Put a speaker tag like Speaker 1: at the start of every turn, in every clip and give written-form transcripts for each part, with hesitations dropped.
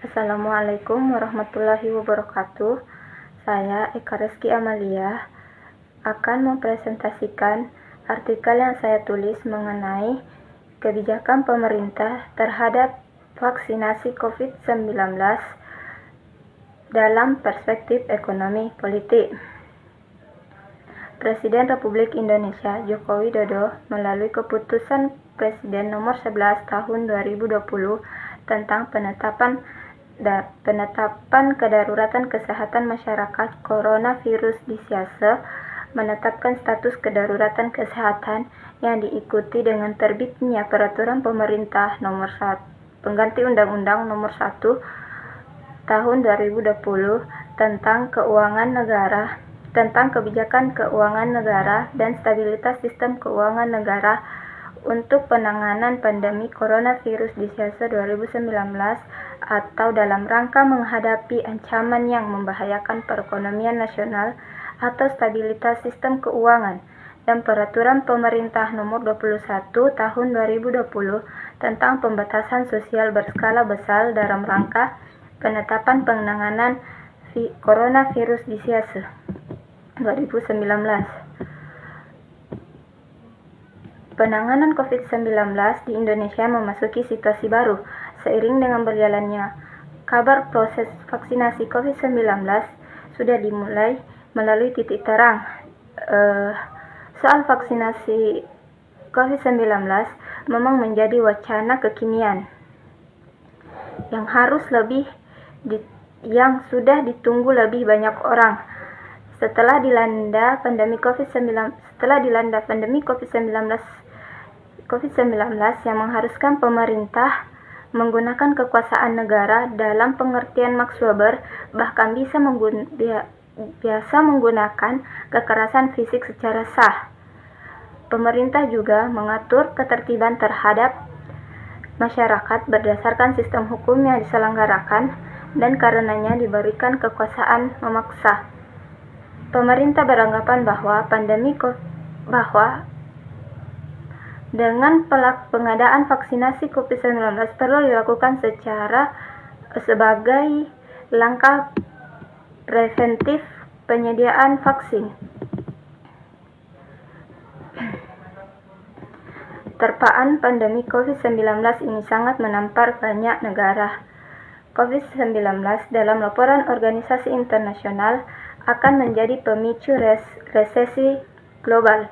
Speaker 1: Assalamualaikum warahmatullahi wabarakatuh. Saya Eka Reski Amalia akan mempresentasikan artikel yang saya tulis mengenai kebijakan pemerintah terhadap vaksinasi COVID-19 dalam perspektif ekonomi politik. Presiden Republik Indonesia Joko Widodo melalui keputusan Presiden nomor 11 tahun 2020 tentang penetapan kedaruratan kesehatan masyarakat coronavirus Disease menetapkan status kedaruratan kesehatan yang diikuti dengan terbitnya peraturan pemerintah nomor 1 pengganti Undang-Undang nomor 1 tahun 2020 tentang kebijakan keuangan negara dan stabilitas sistem keuangan negara untuk penanganan pandemi coronavirus Disease 2019 atau dalam rangka menghadapi ancaman yang membahayakan perekonomian nasional atau stabilitas sistem keuangan, dan peraturan pemerintah nomor 21 tahun 2020 tentang pembatasan sosial berskala besar dalam rangka penetapan penanganan coronavirus Disease 2019. Penanganan COVID-19 di Indonesia memasuki situasi baru. Seiring dengan berjalannya kabar proses vaksinasi COVID-19 sudah dimulai melalui titik terang. Soal vaksinasi COVID-19 memang menjadi wacana kekinian yang sudah ditunggu lebih banyak orang. Setelah dilanda pandemi COVID-19 yang mengharuskan pemerintah menggunakan kekuasaan negara dalam pengertian Max Weber, bahkan biasa menggunakan kekerasan fisik secara sah. Pemerintah juga mengatur ketertiban terhadap masyarakat berdasarkan sistem hukum yang diselenggarakan dan karenanya diberikan kekuasaan memaksa. Pemerintah beranggapan bahwa dengan pengadaan vaksinasi COVID-19 perlu dilakukan sebagai langkah preventif penyediaan vaksin. Terpaan pandemi COVID-19 ini sangat menampar banyak negara. COVID-19 dalam laporan organisasi internasional akan menjadi pemicu resesi global.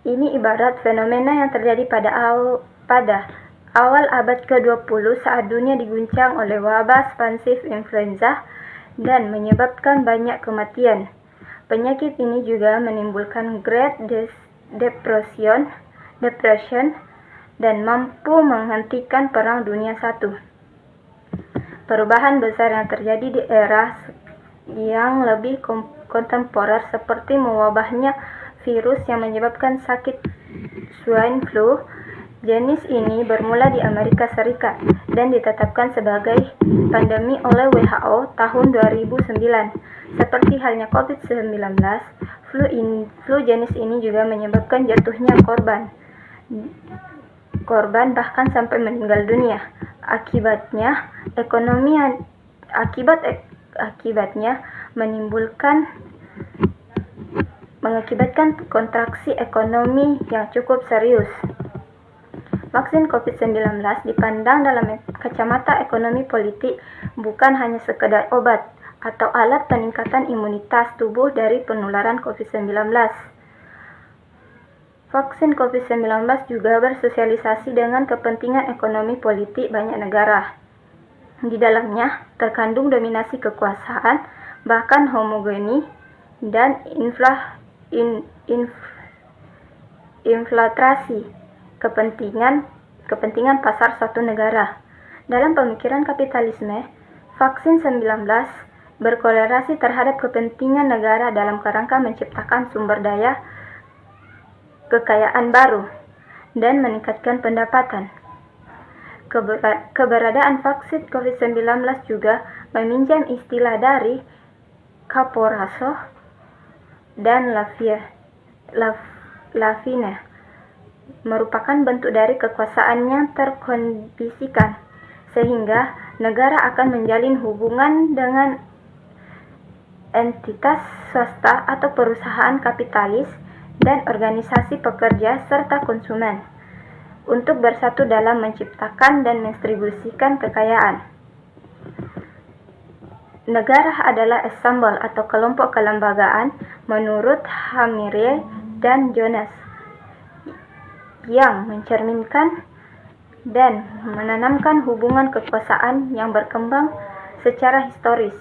Speaker 1: Ini ibarat fenomena yang terjadi pada awal abad ke-20 saat dunia diguncang oleh wabah spansif influenza dan menyebabkan banyak kematian. Penyakit ini juga menimbulkan Great Depression dan mampu menghentikan Perang Dunia I. Perubahan besar yang terjadi di era yang lebih kontemporer seperti mewabahnya virus yang menyebabkan sakit swine flu jenis ini bermula di Amerika Serikat dan ditetapkan sebagai pandemi oleh WHO tahun 2009. Seperti halnya COVID-19, flu jenis ini juga menyebabkan jatuhnya korban bahkan sampai meninggal dunia. Akibatnya mengakibatkan kontraksi ekonomi yang cukup serius. Vaksin COVID-19 dipandang dalam kacamata ekonomi politik bukan hanya sekedar obat atau alat peningkatan imunitas tubuh dari penularan COVID-19. Vaksin COVID-19 juga bersosialisasi dengan kepentingan ekonomi politik banyak negara. Di dalamnya terkandung dominasi kekuasaan, bahkan homogeni, dan infiltrasi kepentingan pasar suatu negara. Dalam pemikiran kapitalisme, vaksin 19 berkorelasi terhadap kepentingan negara dalam kerangka menciptakan sumber daya kekayaan baru dan meningkatkan pendapatan. Keberadaan vaksin COVID-19 juga meminjam istilah dari Caporaso dan Lavina, merupakan bentuk dari kekuasaan yang terkondisikan, sehingga negara akan menjalin hubungan dengan entitas swasta atau perusahaan kapitalis dan organisasi pekerja serta konsumen untuk bersatu dalam menciptakan dan mendistribusikan kekayaan. Negara adalah ensembel atau kelompok kelembagaan menurut Hamirel dan Jonas yang mencerminkan dan menanamkan hubungan kekuasaan yang berkembang secara historis.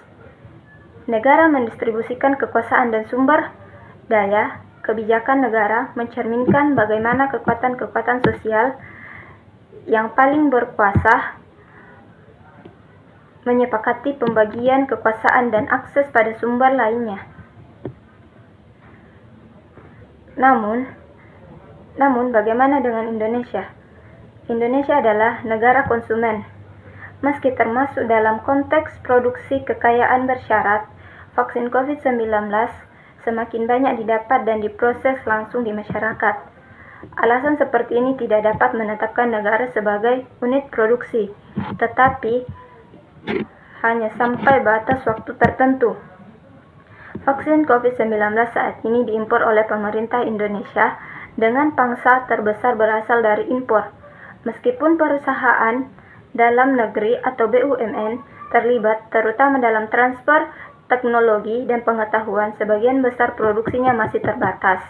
Speaker 1: Negara mendistribusikan kekuasaan dan sumber daya. Kebijakan negara mencerminkan bagaimana kekuatan-kekuatan sosial yang paling berkuasa menyepakati pembagian kekuasaan dan akses pada sumber lainnya. Namun bagaimana dengan Indonesia? Indonesia adalah negara konsumen. Meski termasuk dalam konteks produksi kekayaan bersyarat, vaksin COVID-19 semakin banyak didapat dan diproses langsung di masyarakat. Alasan seperti ini tidak dapat menetapkan negara sebagai unit produksi, tetapi hanya sampai batas waktu tertentu. Vaksin COVID-19 saat ini diimpor oleh pemerintah Indonesia dengan pangsa terbesar berasal dari impor. Meskipun perusahaan dalam negeri atau BUMN terlibat terutama dalam transfer teknologi dan pengetahuan, sebagian besar produksinya masih terbatas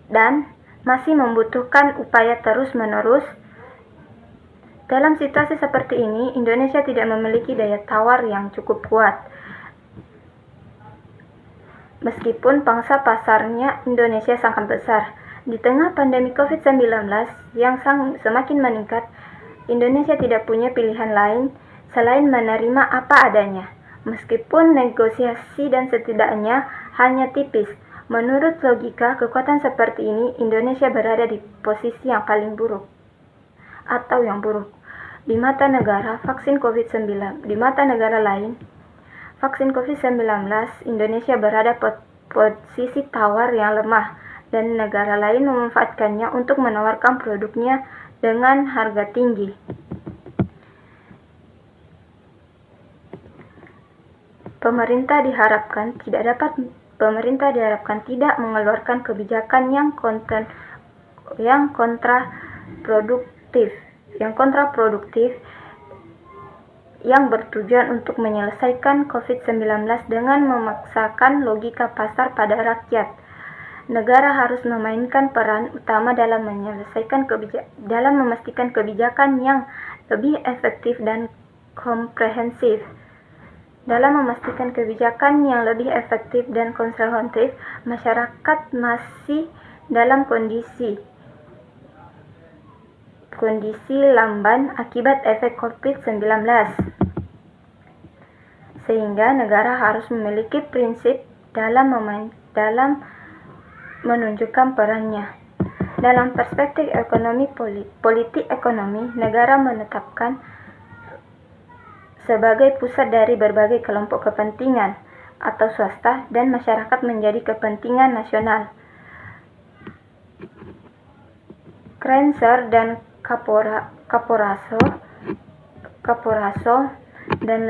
Speaker 1: dan masih membutuhkan upaya terus-menerus. Dalam situasi seperti ini, Indonesia tidak memiliki daya tawar yang cukup kuat. Meskipun pangsa pasarnya Indonesia sangat besar, di tengah pandemi COVID-19 yang semakin meningkat, Indonesia tidak punya pilihan lain selain menerima apa adanya. Meskipun negosiasi dan setidaknya hanya tipis, menurut logika kekuatan seperti ini, Indonesia berada di posisi yang paling buruk atau yang buruk. Di mata negara lain, vaksin COVID-19, Indonesia berada posisi tawar yang lemah dan negara lain memanfaatkannya untuk menawarkan produknya dengan harga tinggi. Pemerintah diharapkan tidak mengeluarkan kebijakan yang kontraproduktif yang bertujuan untuk menyelesaikan COVID-19 dengan memaksakan logika pasar pada rakyat. Negara harus memainkan peran utama dalam memastikan kebijakan yang lebih efektif dan komprehensif. Masyarakat masih dalam kondisi lamban akibat efek COVID-19. Sehingga negara harus memiliki prinsip dalam menunjukkan perannya. Dalam perspektif politik ekonomi, negara menetapkan sebagai pusat dari berbagai kelompok kepentingan atau swasta dan masyarakat menjadi kepentingan nasional. Krenser dan Caporaso dan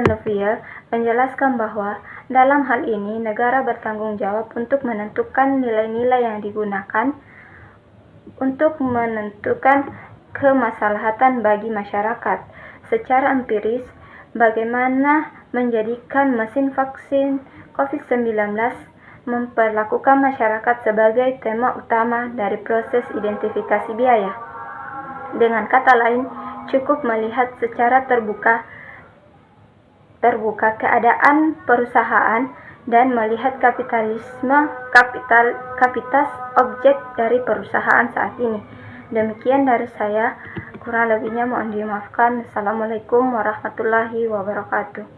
Speaker 1: Lefevre menjelaskan bahwa dalam hal ini negara bertanggung jawab untuk menentukan nilai-nilai yang digunakan untuk menentukan kemaslahatan bagi masyarakat. Secara empiris, bagaimana menjadikan mesin vaksin COVID-19 memperlakukan masyarakat sebagai tema utama dari proses identifikasi biaya. Dengan kata lain, cukup melihat secara terbuka keadaan perusahaan dan melihat kapitas objek dari perusahaan saat ini. Demikian dari saya, kurang lebihnya mohon dimaafkan. Assalamualaikum warahmatullahi wabarakatuh.